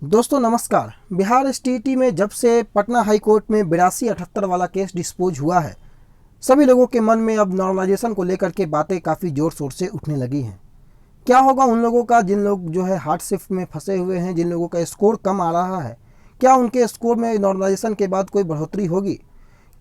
दोस्तों नमस्कार। बिहार एसटीईटी में जब से पटना हाई कोर्ट में 8278 वाला केस डिस्पोज हुआ है, सभी लोगों के मन में अब नॉर्मलाइजेशन को लेकर के बातें काफ़ी ज़ोर शोर से उठने लगी हैं। क्या होगा उन लोगों का जिन लोग जो है हार्ड शिफ्ट में फंसे हुए हैं, जिन लोगों का स्कोर कम आ रहा है, क्या उनके स्कोर में नॉर्मलाइजेशन के बाद कोई बढ़ोतरी होगी?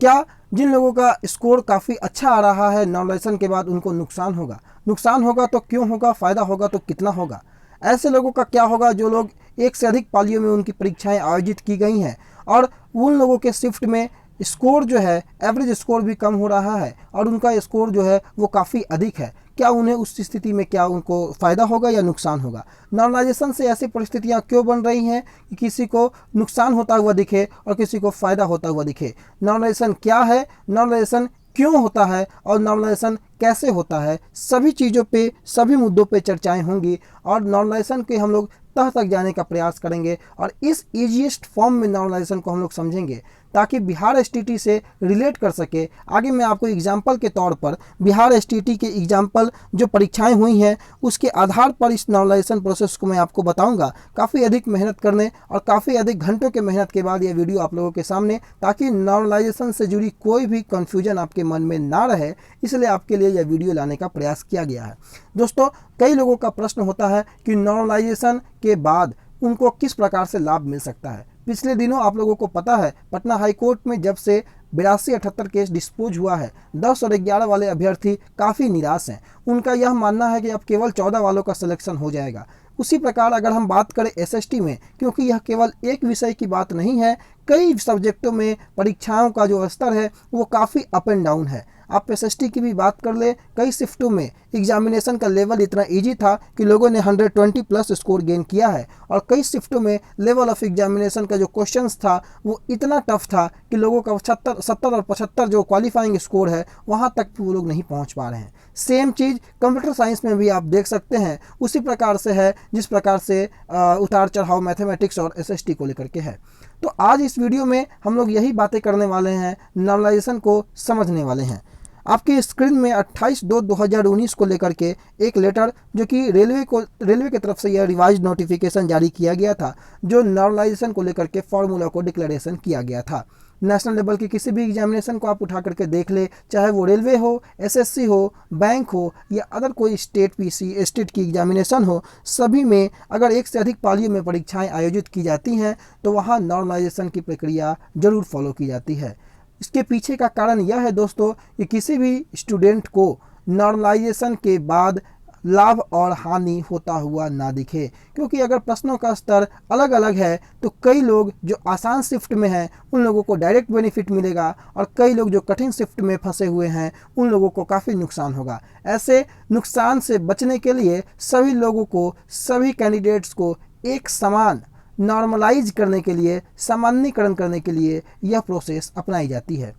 क्या जिन लोगों का स्कोर काफ़ी अच्छा आ रहा है नॉर्मलाइजेशन के बाद उनको नुकसान होगा? नुकसान होगा तो क्यों होगा, फ़ायदा होगा तो कितना होगा? ऐसे लोगों का क्या होगा जो लोग एक से अधिक पालियों में उनकी परीक्षाएं आयोजित की गई हैं और उन लोगों के शिफ्ट में स्कोर जो है एवरेज स्कोर भी कम हो रहा है और उनका स्कोर जो है वो काफ़ी अधिक है? क्या उन्हें उस स्थिति में क्या उनको फ़ायदा होगा या नुकसान होगा? नॉर्मलाइजेशन से ऐसी परिस्थितियाँ क्यों बन रही हैं कि किसी को नुकसान होता हुआ दिखे और किसी को फ़ायदा होता हुआ दिखे? नॉर्मलाइजेशन क्या है, नॉर्मलाइजेशन क्यों होता है और नॉर्मलाइजेशन कैसे होता है? सभी चीज़ों पे, सभी मुद्दों पे चर्चाएं होंगी और नॉर्मलाइजेशन के हम लोग तह तक जाने का प्रयास करेंगे और इस ईजीएस्ट फॉर्म में नॉर्मलाइजेशन को हम लोग समझेंगे ताकि बिहार एसटीईटी से रिलेट कर सके। आगे मैं आपको एग्जाम्पल के तौर पर बिहार एसटीईटी के एग्जाम्पल जो परीक्षाएं हुई हैं उसके आधार पर इस नॉर्मलाइजेशन प्रोसेस को मैं आपको बताऊंगा, काफ़ी अधिक मेहनत करने और काफ़ी अधिक घंटों के मेहनत के बाद ये वीडियो आप लोगों के सामने, ताकि नॉर्मलाइजेशन से जुड़ी कोई भी कन्फ्यूजन आपके मन में ना रहे, इसलिए आपके लिए यह वीडियो लाने का प्रयास किया गया है। दोस्तों, कई लोगों का प्रश्न होता है कि नॉर्मलाइजेशन के बाद उनको किस प्रकार से लाभ मिल सकता है। पिछले दिनों आप लोगों को पता है पटना हाई कोर्ट में जब से 8278 केस डिस्पोज हुआ है, 10 और 11 वाले अभ्यर्थी काफ़ी निराश हैं। उनका यह मानना है कि अब केवल 14 वालों का सिलेक्शन हो जाएगा। उसी प्रकार अगर हम बात करें एसएसटी में, क्योंकि यह केवल एक विषय की बात नहीं है, कई सब्जेक्टों में परीक्षाओं का जो स्तर है वो काफ़ी अप एंड डाउन है। आप एसएसटी की भी बात कर ले, कई शिफ्टों में एग्जामिनेशन का लेवल इतना इजी था कि लोगों ने 120 प्लस स्कोर गेन किया है और कई शिफ्टों में लेवल ऑफ एग्जामिनेशन का जो क्वेश्चंस था वो इतना टफ था कि लोगों का 70 और 75 जो क्वालिफाइंग स्कोर है वहाँ तक वो लोग नहीं पहुँच पा रहे हैं। सेम चीज़ कंप्यूटर साइंस में भी आप देख सकते हैं, उसी प्रकार से है जिस प्रकार से उतार चढ़ाव मैथमेटिक्स और एसएसटी को लेकर के है। तो आज इस वीडियो में हम लोग यही बातें करने वाले हैं, नॉर्मलाइजेशन को समझने वाले हैं। आपकी स्क्रीन में 28/2/2019 को लेकर के एक लेटर जो कि रेलवे की तरफ से यह रिवाइज नोटिफिकेशन जारी किया गया था, जो नॉर्मलाइजेशन को लेकर के फॉर्मूला को डिक्लेरेशन किया गया था। नेशनल लेवल की किसी भी एग्जामिनेशन को आप उठा करके देख ले, चाहे वो रेलवे हो, एसएससी हो, बैंक हो या अदर कोई स्टेट की एग्जामिनेशन हो, सभी में अगर एक से अधिक पालियों में परीक्षाएं आयोजित की जाती हैं तो वहाँ नॉर्मलाइजेशन की प्रक्रिया जरूर फॉलो की जाती है। इसके पीछे का कारण यह है दोस्तों कि किसी भी स्टूडेंट को नॉर्मलाइजेशन के बाद लाभ और हानि होता हुआ ना दिखे, क्योंकि अगर प्रश्नों का स्तर अलग अलग है तो कई लोग जो आसान शिफ्ट में हैं उन लोगों को डायरेक्ट बेनिफिट मिलेगा और कई लोग जो कठिन शिफ्ट में फंसे हुए हैं उन लोगों को काफ़ी नुकसान होगा। ऐसे नुकसान से बचने के लिए सभी लोगों को, सभी कैंडिडेट्स को एक समान नॉर्मलाइज करने के लिए, सामान्यीकरण करने के लिए यह प्रोसेस अपनाई जाती है।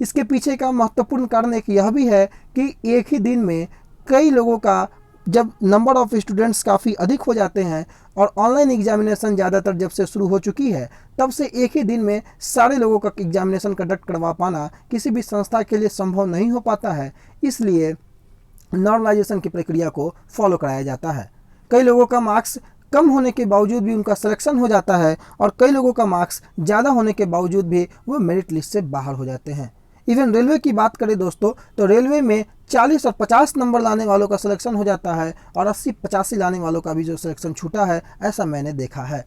इसके पीछे का महत्वपूर्ण कारण एक यह भी है कि एक ही दिन में कई लोगों का जब नंबर ऑफ स्टूडेंट्स काफ़ी अधिक हो जाते हैं और ऑनलाइन एग्जामिनेशन ज़्यादातर जब से शुरू हो चुकी है, तब से एक ही दिन में सारे लोगों का एग्जामिनेशन कंडक्ट करवा पाना किसी भी संस्था के लिए संभव नहीं हो पाता है। इसलिए नॉर्मलाइजेशन की प्रक्रिया को फॉलो कराया जाता है। कई लोगों का मार्क्स कम होने के बावजूद भी उनका सिलेक्शन हो जाता है और कई लोगों का मार्क्स ज़्यादा होने के बावजूद भी वो मेरिट लिस्ट से बाहर हो जाते हैं। इवन रेलवे की बात करें दोस्तों, तो रेलवे में 40 और 50 नंबर लाने वालों का सिलेक्शन हो जाता है और 80-85 लाने वालों का भी जो सिलेक्शन छूटा है, ऐसा मैंने देखा है।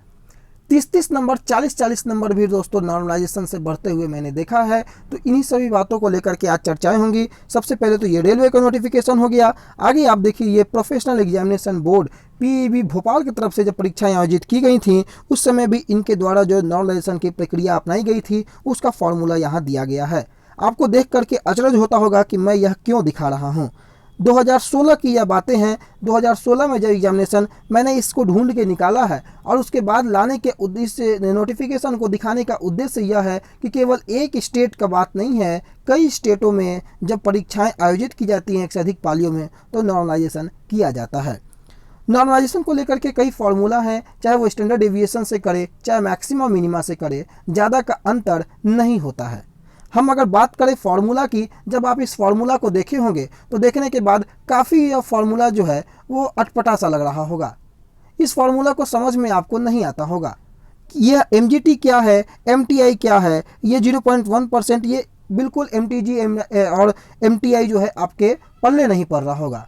30-30 नंबर, 40-40 नंबर भी दोस्तों नॉर्मलाइजेशन से बढ़ते हुए मैंने देखा है। तो इन्हीं सभी बातों को लेकर के आज चर्चाएं होंगी। सबसे पहले तो ये रेलवे का नोटिफिकेशन हो गया। आगे आप देखिए ये professional examination board PEB Bhopal की तरफ से जब परीक्षाएं आयोजित की गई थी उस समय भी इनके द्वारा जो नॉर्मलाइजेशन की प्रक्रिया अपनाई गई थी उसका फॉर्मूला यहाँ दिया गया है। आपको देख करके अचरज होता होगा कि मैं यह क्यों दिखा रहा हूँ। 2016 की यह बातें हैं। 2016 में जब एग्जामिनेशन मैंने इसको ढूंढ के निकाला है और उसके बाद लाने के उद्देश्य, नोटिफिकेशन को दिखाने का उद्देश्य यह है कि केवल एक स्टेट का बात नहीं है, कई स्टेटों में जब परीक्षाएं आयोजित की जाती हैं एक से अधिक पालियों में तो नॉर्मलाइजेशन किया जाता है। नॉर्मलाइजेशन को लेकर के कई फार्मूला हैं, चाहे वो स्टैंडर्ड डेविएशन से करे चाहे मैक्सिमा मिनिमा से करे, ज़्यादा का अंतर नहीं होता है। हम अगर बात करें फार्मूला की, जब आप इस फार्मूला को देखे होंगे तो देखने के बाद काफ़ी यह फार्मूला जो है वो अटपटा सा लग रहा होगा। इस फार्मूला को समझ में आपको नहीं आता होगा। ये MGT क्या है, MTI क्या है, ये 0.1%, ये बिल्कुल MTG और MTI जो है आपके पल्ले नहीं पड़ रहा होगा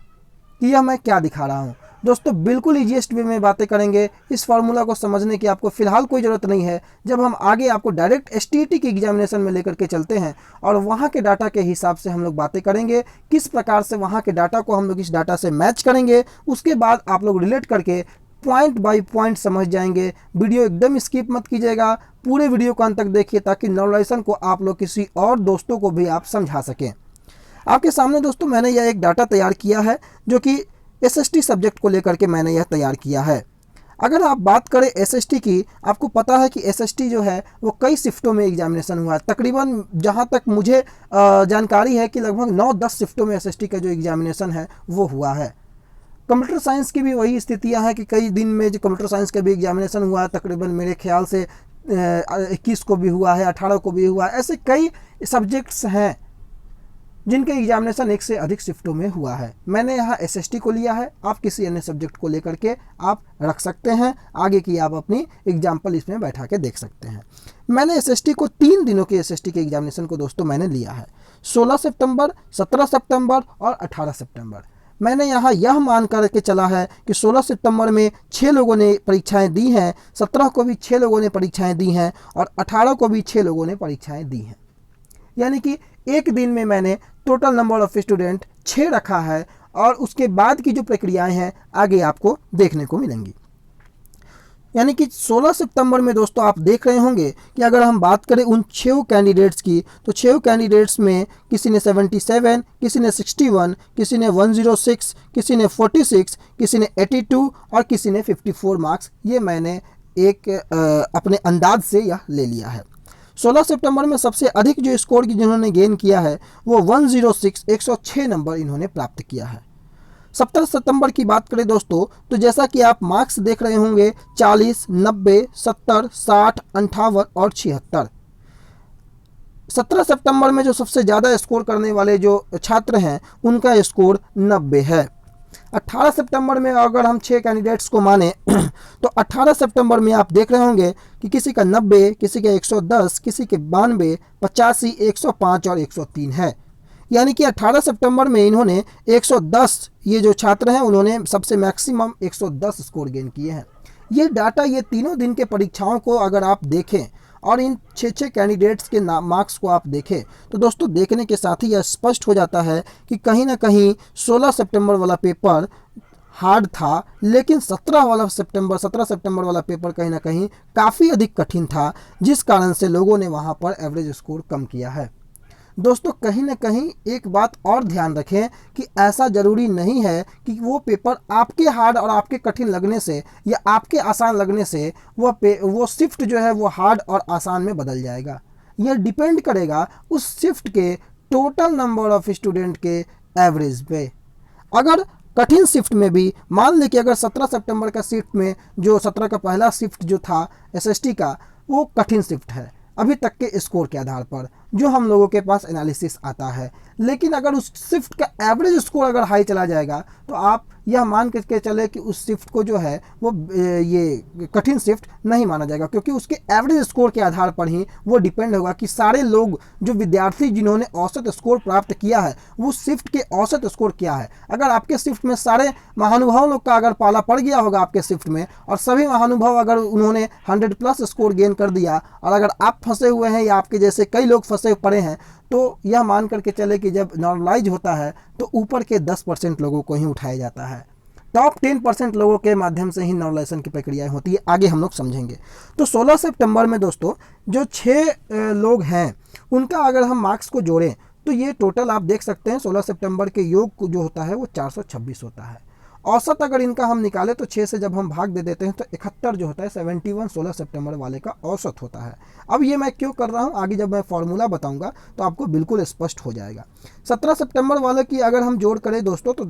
कि यह मैं क्या दिखा रहा हूँ। दोस्तों बिल्कुल ईजीएस्ट वे में बातें करेंगे। इस फार्मूला को समझने की आपको फिलहाल कोई ज़रूरत नहीं है। जब हम आगे आपको डायरेक्ट STT की एग्जामिनेशन में लेकर के चलते हैं और वहाँ के डाटा के हिसाब से हम लोग बातें करेंगे, किस प्रकार से वहाँ के डाटा को हम लोग इस डाटा से मैच करेंगे, उसके बाद आप लोग रिलेट करके पॉइंट बाय पॉइंट समझ जाएंगे। वीडियो एकदम स्किप मत कीजिएगा, पूरे वीडियो को अंत तक देखिए ताकि नॉर्मलाइजेशन को आप लोग किसी और दोस्तों को भी आप समझा सकें। आपके सामने दोस्तों मैंने यह एक डाटा तैयार किया है जो कि SST सब्जेक्ट को लेकर के मैंने यह तैयार किया है। अगर आप बात करें SST की, आपको पता है कि SST जो है वो कई शिफ्टों में एग्जामिनेशन हुआ है। तकरीबन जहां तक मुझे जानकारी है कि लगभग 9-10 शिफ्टों में SST का जो एग्जामिनेशन है वो हुआ है। कंप्यूटर साइंस की भी वही स्थितियां हैं कि कई दिन में जो कंप्यूटर साइंस का भी एग्जामिनेशन हुआ है, तकरीबन मेरे ख्याल से 21 को भी हुआ है, 18 को भी हुआ है। ऐसे कई सब्जेक्ट्स हैं जिनके एग्जामिनेशन एक से अधिक शिफ्टों में हुआ है। मैंने यहाँ SST को लिया है, आप किसी अन्य सब्जेक्ट को लेकर के आप रख सकते हैं। आगे की आप अपनी एग्जाम्पल इसमें बैठा के देख सकते हैं। मैंने SST को 3 दिनों के SST के एग्जामिनेशन को दोस्तों मैंने लिया है, 16 सितंबर, 17 सितंबर और 18 सितंबर। मैंने यहाँ यह मान करके चला है कि 16 सितंबर में 6 लोगों ने परीक्षाएं दी हैं, 17 को भी 6 लोगों ने परीक्षाएं दी हैं और 18 को भी 6 लोगों ने परीक्षाएं दी हैं। यानी कि एक दिन में मैंने टोटल नंबर ऑफ स्टूडेंट 6 रखा है और उसके बाद की जो प्रक्रियाएं हैं आगे आपको देखने को मिलेंगी। यानी कि 16 सितंबर में दोस्तों आप देख रहे होंगे कि अगर हम बात करें उन 6 कैंडिडेट्स की, तो 6 कैंडिडेट्स में किसी ने 77, किसी ने 61, किसी ने 106, किसी ने 46, किसी ने 82 और किसी ने 54 मार्क्स, ये मैंने एक अपने अंदाज से यह ले लिया है। 16 सितंबर में सबसे अधिक जो स्कोर की जिन्होंने गेन किया है वो 106, 106 नंबर इन्होंने प्राप्त किया है। 17 सितंबर की बात करें दोस्तों, तो जैसा कि आप मार्क्स देख रहे होंगे 40, 90, 70, 60, 58 और 76। 17 सितंबर में जो सबसे ज़्यादा स्कोर करने वाले जो छात्र हैं उनका स्कोर 90 है। 18 सितंबर में अगर हम 6 कैंडिडेट्स को माने तो 18 सितंबर में आप देख रहे होंगे कि किसी का 90, किसी का 110, किसी के 92, 85, 105 और 103 है। यानी कि 18 सितंबर में इन्होंने 110, ये जो छात्र हैं उन्होंने सबसे मैक्सिमम 110 स्कोर गेन किए हैं। ये डाटा, ये तीनों दिन के परीक्षाओं को अगर आप देखें और इन 6 कैंडिडेट्स के मार्क्स को आप देखें तो दोस्तों देखने के साथ ही यह स्पष्ट हो जाता है कि कहीं ना कहीं 16 सितंबर वाला पेपर हार्ड था, लेकिन 17 सितंबर वाला पेपर कहीं ना कहीं काफ़ी अधिक कठिन था, जिस कारण से लोगों ने वहाँ पर एवरेज स्कोर कम किया है। दोस्तों कहीं ना कहीं एक बात और ध्यान रखें कि ऐसा ज़रूरी नहीं है कि वो पेपर आपके हार्ड और आपके कठिन लगने से या आपके आसान लगने से वो शिफ्ट जो है वो हार्ड और आसान में बदल जाएगा। यह डिपेंड करेगा उस शिफ्ट के टोटल नंबर ऑफ स्टूडेंट के एवरेज पे। अगर कठिन शिफ्ट में भी मान लें कि अगर 17 सितंबर का शिफ्ट में जो 17 का पहला शिफ्ट जो था SST का, वो कठिन शिफ्ट है अभी तक के स्कोर के आधार पर जो हम लोगों के पास एनालिसिस आता है। लेकिन अगर उस शिफ्ट का एवरेज स्कोर अगर हाई चला जाएगा तो आप यह मान के चले कि उस शिफ्ट को जो है वो ये कठिन शिफ्ट नहीं माना जाएगा, क्योंकि उसके एवरेज स्कोर के आधार पर ही वो डिपेंड होगा कि सारे लोग जो विद्यार्थी जिन्होंने औसत स्कोर प्राप्त किया है वो शिफ्ट के औसत स्कोर क्या है। अगर आपके शिफ्ट में सारे महानुभाव लोग का अगर पाला पड़ गया होगा आपके शिफ्ट में और सभी महानुभाव अगर उन्होंने 100+ स्कोर गेन कर दिया और अगर आप फंसे हुए हैं या आपके जैसे कई लोग फंसे पड़े हैं, तो यह मान करके चले कि जब नॉर्मलाइज होता है तो ऊपर के 10% लोगों को ही उठाया जाता है। टॉप 10% लोगों के माध्यम से ही नॉर्मलाइजेशन की प्रक्रिया होती है, आगे हम लोग समझेंगे। तो 16 सितंबर में दोस्तों जो 6 लोग हैं उनका अगर हम मार्क्स को जोड़ें तो ये टोटल आप देख सकते हैं 16 सितंबर के योग जो होता है वो 426 होता है। औसत अगर इनका हम निकालें तो 6 से जब हम भाग दे देते हैं तो 71 जो होता है 71 16 सितंबर वाले का औसत होता है। अब ये मैं क्यों कर रहा हूँ आगे जब मैं फॉर्मूला बताऊंगा तो आपको बिल्कुल स्पष्ट हो जाएगा। 17 सितंबर वाले की अगर हम जोड़ करें दोस्तों तो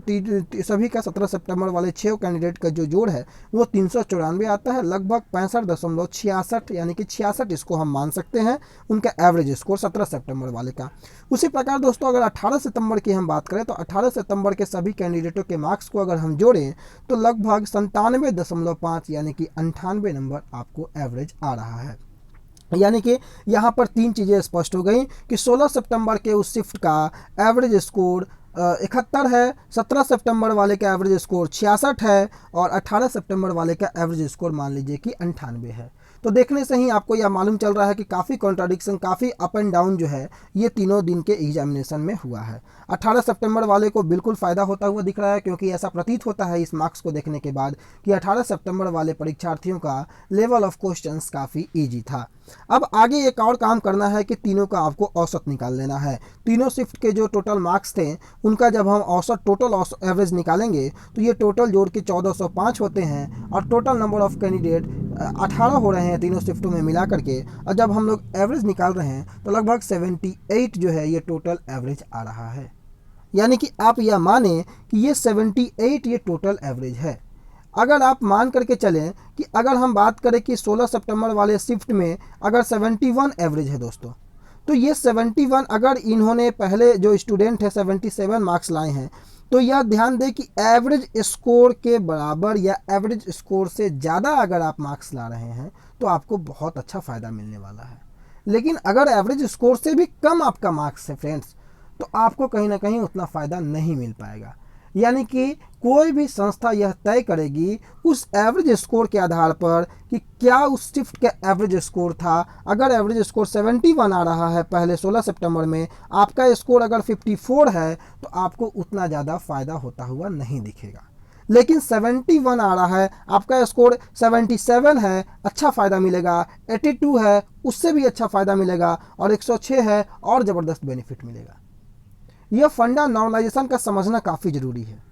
सभी का 17 सितंबर वाले 6 कैंडिडेट का जो जोड़ है वो 394 आता है, लगभग 65.66, यानी कि 66 इसको हम मान सकते हैं उनका एवरेज स्कोर 17 सितंबर वाले का। उसी प्रकार दोस्तों अगर 18 सितंबर की हम बात करें तो 18 सितंबर के सभी कैंडिडेटों के मार्क्स को अगर हम जोड़ें तो लगभग 97.5 यानी कि 98 नंबर आपको एवरेज आ रहा है। यानी कि यहाँ पर तीन चीज़ें स्पष्ट हो गई कि 16 सितंबर के उस शिफ्ट का एवरेज स्कोर 71 है, 17 सितंबर वाले का एवरेज स्कोर 66 है और 18 सितंबर वाले का एवरेज स्कोर मान लीजिए कि 98 है। तो देखने से ही आपको यह मालूम चल रहा है कि काफ़ी कॉन्ट्राडिक्शन, काफ़ी अप एंड डाउन जो है ये तीनों दिन के एग्जामिनेशन में हुआ है। 18 सितंबर वाले को बिल्कुल फ़ायदा होता हुआ दिख रहा है, क्योंकि ऐसा प्रतीत होता है इस मार्क्स को देखने के बाद कि 18 सितंबर वाले परीक्षार्थियों का लेवल ऑफ क्वेश्चंस काफ़ी ईजी था। अब आगे एक और काम करना है कि तीनों का आपको औसत निकाल लेना है। तीनों शिफ्ट के जो टोटल मार्क्स थे उनका जब हम औसत टोटल एवरेज निकालेंगे तो ये टोटल जोड़ के 1405 होते हैं और टोटल नंबर ऑफ कैंडिडेट 18 हो रहे हैं तीनों शिफ्टों में मिला करके। और जब हम लोग एवरेज निकाल रहे हैं तो लगभग 78 जो है ये टोटल एवरेज आ रहा है। यानी कि आप यह माने कि ये 78 ये टोटल एवरेज है। अगर आप मान करके चलें कि अगर हम बात करें कि 16 सितंबर वाले शिफ्ट में अगर 71 एवरेज है दोस्तों, तो ये 71 अगर इन्होंने पहले जो स्टूडेंट है 77 मार्क्स लाए हैं, तो यह ध्यान दें कि एवरेज स्कोर के बराबर या एवरेज स्कोर से ज़्यादा अगर आप मार्क्स ला रहे हैं तो आपको बहुत अच्छा फ़ायदा मिलने वाला है। लेकिन अगर एवरेज स्कोर से भी कम आपका मार्क्स है फ्रेंड्स, तो आपको कहीं ना कहीं उतना फ़ायदा नहीं मिल पाएगा। यानी कि कोई भी संस्था यह तय करेगी उस एवरेज स्कोर के आधार पर कि क्या उस शिफ्ट का एवरेज स्कोर था। अगर एवरेज स्कोर 71 आ रहा है पहले 16 सितंबर में, आपका स्कोर अगर 54 है तो आपको उतना ज़्यादा फ़ायदा होता हुआ नहीं दिखेगा। लेकिन 71 आ रहा है, आपका स्कोर 77 है, अच्छा फ़ायदा मिलेगा। 82 है, उससे भी अच्छा फ़ायदा मिलेगा और 106 है और ज़बरदस्त बेनिफिट मिलेगा। यह फंडा नॉर्मलाइजेशन का समझना काफ़ी ज़रूरी है।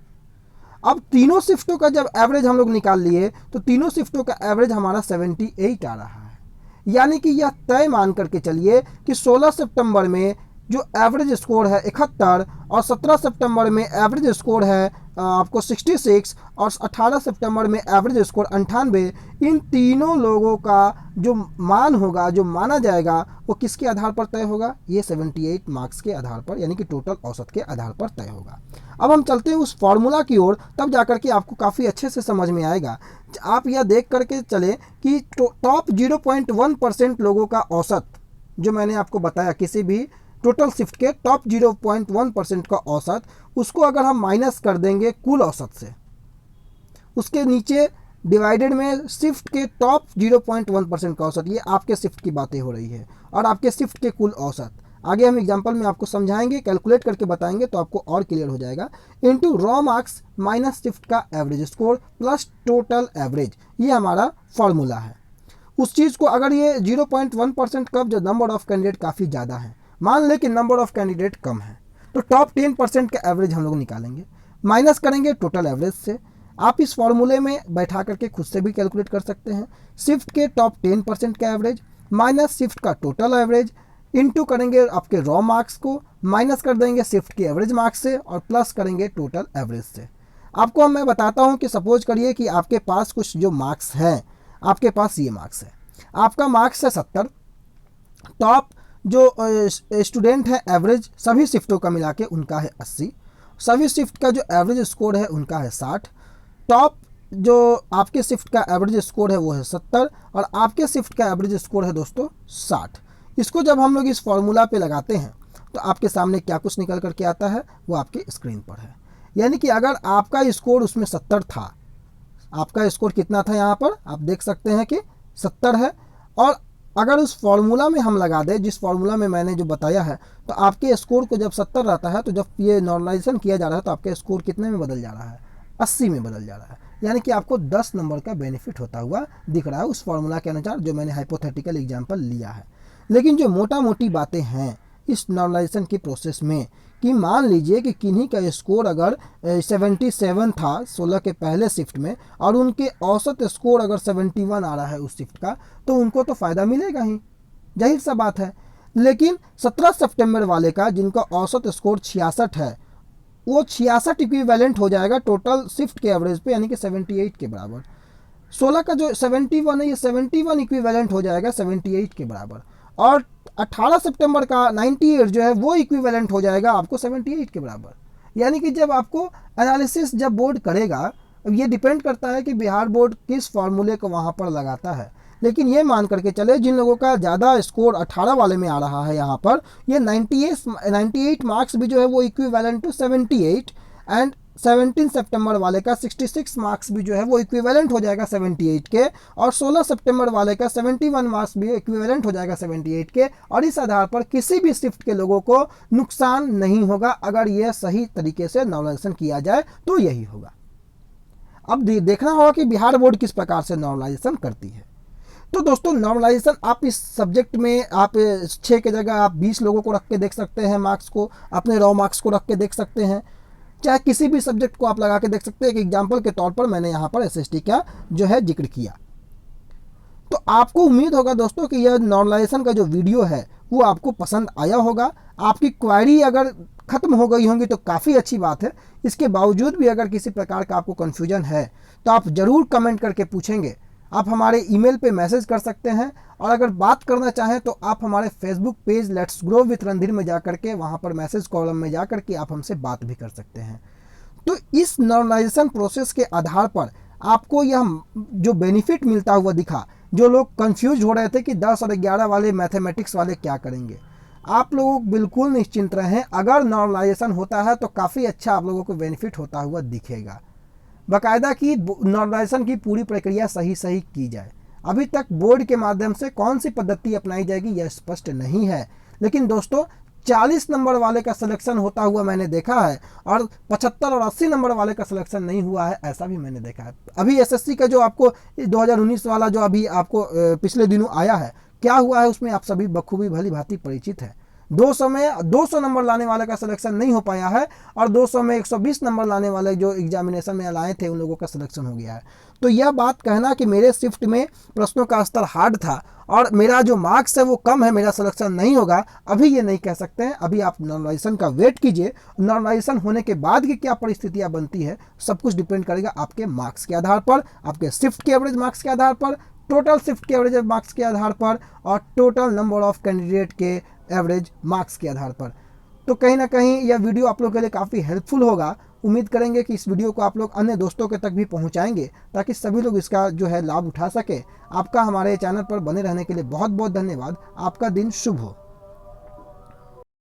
अब तीनों शिफ्टों का जब एवरेज हम लोग निकाल लिए तो तीनों शिफ्टों का एवरेज हमारा 78 आ रहा है। यानी कि यह तय मान करके चलिए कि 16 सितंबर में जो एवरेज स्कोर है 71 और 17 सितंबर में एवरेज स्कोर है आपको 66 और 18 सितंबर में एवरेज स्कोर 98, इन तीनों लोगों का जो मान होगा, जो माना जाएगा, वो किसके आधार पर तय होगा? ये 78 मार्क्स के आधार पर, यानी कि टोटल औसत के आधार पर तय होगा। अब हम चलते हैं उस फॉर्मूला की ओर, तब जाकर के आपको काफ़ी अच्छे से समझ में आएगा। आप यह देख करके चले कि टॉप 0.1% लोगों का औसत, जो मैंने आपको बताया किसी भी टोटल शिफ्ट के टॉप 0.1% का औसत, उसको अगर हम माइनस कर देंगे कुल औसत से, उसके नीचे डिवाइडेड में शिफ्ट के टॉप 0.1% का औसत, ये आपके शिफ्ट की बातें हो रही है और आपके शिफ्ट के कुल औसत। आगे हम एग्जांपल में आपको समझाएंगे, कैलकुलेट करके बताएंगे तो आपको और क्लियर हो जाएगा। Into raw marks minus shift का average score plus total average, ये हमारा फॉर्मूला है। उस चीज़ को अगर ये 0.1% कब, जो नंबर ऑफ कैंडिडेट काफ़ी ज़्यादा है, मान लें कि नंबर ऑफ कैंडिडेट कम है, तो टॉप 10% का एवरेज हम लोग निकालेंगे, माइनस करेंगे टोटल एवरेज से। आप इस फॉर्मूले में बैठा करके खुद से भी कैलकुलेट कर सकते हैं। शिफ्ट के टॉप 10% का एवरेज माइनस शिफ्ट का टोटल एवरेज, इनटू करेंगे आपके रॉ मार्क्स को, माइनस कर देंगे शिफ्ट के एवरेज मार्क्स से और प्लस करेंगे टोटल एवरेज से। आपको मैं बताता हूं कि सपोज करिए कि आपके पास कुछ जो मार्क्स हैं, आपके पास ये मार्क्स है, आपका मार्क्स है 70, टॉप जो स्टूडेंट है एवरेज सभी शिफ्टों का मिला के उनका है 80, सभी शिफ्ट का जो एवरेज स्कोर है उनका है 60, टॉप जो आपके शिफ्ट का एवरेज स्कोर है वो है 70 और आपके शिफ्ट का एवरेज स्कोर है दोस्तों 60। इसको जब हम लोग इस फॉर्मूला पे लगाते हैं तो आपके सामने क्या कुछ निकल करके आता है वो आपके स्क्रीन पर है। यानी कि अगर आपका स्कोर उसमें 70 था, आपका स्कोर कितना था यहाँ पर आप देख सकते हैं कि 70 है, और अगर उस फॉर्मूला में हम लगा दें जिस फॉर्मूला में मैंने जो बताया है, तो आपके स्कोर को जब 70 रहता है तो जब ये नॉर्मलाइजेशन किया जा रहा है तो आपका स्कोर कितने में बदल जा रहा है? 80 में बदल जा रहा है। यानी कि आपको 10 नंबर का बेनिफिट होता हुआ दिख रहा है उस फॉर्मूला के अनुसार जो मैंने हाइपोथेटिकल एग्जाम्पल लिया है। लेकिन जो मोटा मोटी बातें हैं इस नॉर्मलाइजेशन की प्रोसेस में, कि मान लीजिए कि किन्हीं का स्कोर अगर 77 था 16 के पहले शिफ्ट में और उनके औसत स्कोर अगर 71 आ रहा है उस शिफ्ट का, तो उनको तो फ़ायदा मिलेगा ही, जाहिर सा बात है। लेकिन 17 सितंबर वाले का जिनका औसत स्कोर 66 है, वो 66 इक्विवेलेंट हो जाएगा टोटल शिफ्ट के एवरेज पे, यानी कि 78 के बराबर। 16 का जो 71 है ये 71 इक्विवेलेंट हो जाएगा 78 के बराबर, और 18 सितंबर का 98 जो है वो इक्विवेलेंट हो जाएगा आपको 78 के बराबर। यानी कि जब आपको एनालिसिस जब बोर्ड करेगा अब ये डिपेंड करता है कि बिहार बोर्ड किस फार्मूले को वहाँ पर लगाता है। लेकिन ये मान करके चले जिन लोगों का ज़्यादा स्कोर 18 वाले में आ रहा है यहाँ पर, ये 98 मार्क्स भी जो है वो इक्विवेलेंट टू 78, एंड 17 सितंबर वाले का 66 मार्क्स भी जो है वो इक्विवेलेंट हो जाएगा 78 के, और 16 सितंबर वाले का 71 मार्क्स भी इक्विवेलेंट हो जाएगा 78 के। और इस आधार पर किसी भी शिफ्ट के लोगों को नुकसान नहीं होगा अगर यह सही तरीके से नॉर्मलाइजेशन किया जाए तो यही होगा। अब देखना होगा कि बिहार बोर्ड किस प्रकार से नॉर्मलाइजेशन करती है। तो दोस्तों नॉर्मलाइजेशन आप इस सब्जेक्ट में आप 6 की जगह आप 20 लोगों को रख के देख सकते हैं, मार्क्स को अपने रॉ मार्क्स को रख के देख सकते हैं, चाहे किसी भी सब्जेक्ट को आप लगा के देख सकते हैं। एक एग्जाम्पल के तौर पर मैंने यहाँ पर एसएसटी का जो है जिक्र किया। तो आपको उम्मीद होगा दोस्तों कि यह नॉर्मलाइजेशन का जो वीडियो है वो आपको पसंद आया होगा। आपकी क्वेरी अगर ख़त्म हो गई होंगी तो काफ़ी अच्छी बात है। इसके बावजूद भी अगर किसी प्रकार का आपको कन्फ्यूजन है तो आप ज़रूर कमेंट करके पूछेंगे। आप हमारे ईमेल पे मैसेज कर सकते हैं, और अगर बात करना चाहें तो आप हमारे Facebook page let's grow with Randhir में जाकर के वहाँ पर मैसेज कॉलम में जाकर के आप हमसे बात भी कर सकते हैं। तो इस नॉर्मलाइजेशन प्रोसेस के आधार पर आपको यह जो बेनिफिट मिलता हुआ दिखा, जो लोग कंफ्यूज हो रहे थे कि 10 और 11 वाले मैथमेटिक्स वाले क्या करेंगे, आप लोग बिल्कुल निश्चिंत रहें। अगर नॉर्मलाइजेशन होता है तो काफ़ी अच्छा आप लोगों को बेनिफिट होता हुआ दिखेगा। बाकायदा की नॉर्मलाइजेशन की पूरी प्रक्रिया सही की जाए। अभी तक बोर्ड के माध्यम से कौन सी पद्धति अपनाई जाएगी यह स्पष्ट नहीं है, लेकिन दोस्तों 40 नंबर वाले का सिलेक्शन होता हुआ मैंने देखा है, और 75 और 80 नंबर वाले का सिलेक्शन नहीं हुआ है, ऐसा भी मैंने देखा है। अभी एसएससी का जो आपको 2019 वाला जो अभी आपको पिछले दिनों आया है, क्या हुआ है उसमें आप सभी बखूबी भली भांति परिचित है। 200 में 200 नंबर लाने वाले का सिलेक्शन नहीं हो पाया है, और 200 में 120 नंबर लाने वाले जो एग्जामिनेशन में लाए थे उन लोगों का सिलेक्शन हो गया है। तो यह बात कहना कि मेरे शिफ्ट में प्रश्नों का स्तर हार्ड था और मेरा जो मार्क्स है वो कम है, मेरा सिलेक्शन नहीं होगा, अभी ये नहीं कह सकते हैं। अभी आप नॉर्मलाइजेशन का वेट कीजिए। नॉर्मलाइजेशन होने के बाद की क्या परिस्थितियाँ बनती है सब कुछ डिपेंड करेगा आपके मार्क्स के आधार पर, आपके शिफ्ट के एवरेज मार्क्स के आधार पर, टोटल शिफ्ट के एवरेज मार्क्स के आधार पर, और टोटल नंबर ऑफ कैंडिडेट के एवरेज मार्क्स के आधार पर। तो कहीं ना कहीं यह वीडियो आप लोगों के लिए काफ़ी हेल्पफुल होगा। उम्मीद करेंगे कि इस वीडियो को आप लोग अन्य दोस्तों के तक भी पहुंचाएंगे ताकि सभी लोग इसका जो है लाभ उठा सके। आपका हमारे चैनल पर बने रहने के लिए बहुत बहुत धन्यवाद। आपका दिन शुभ हो।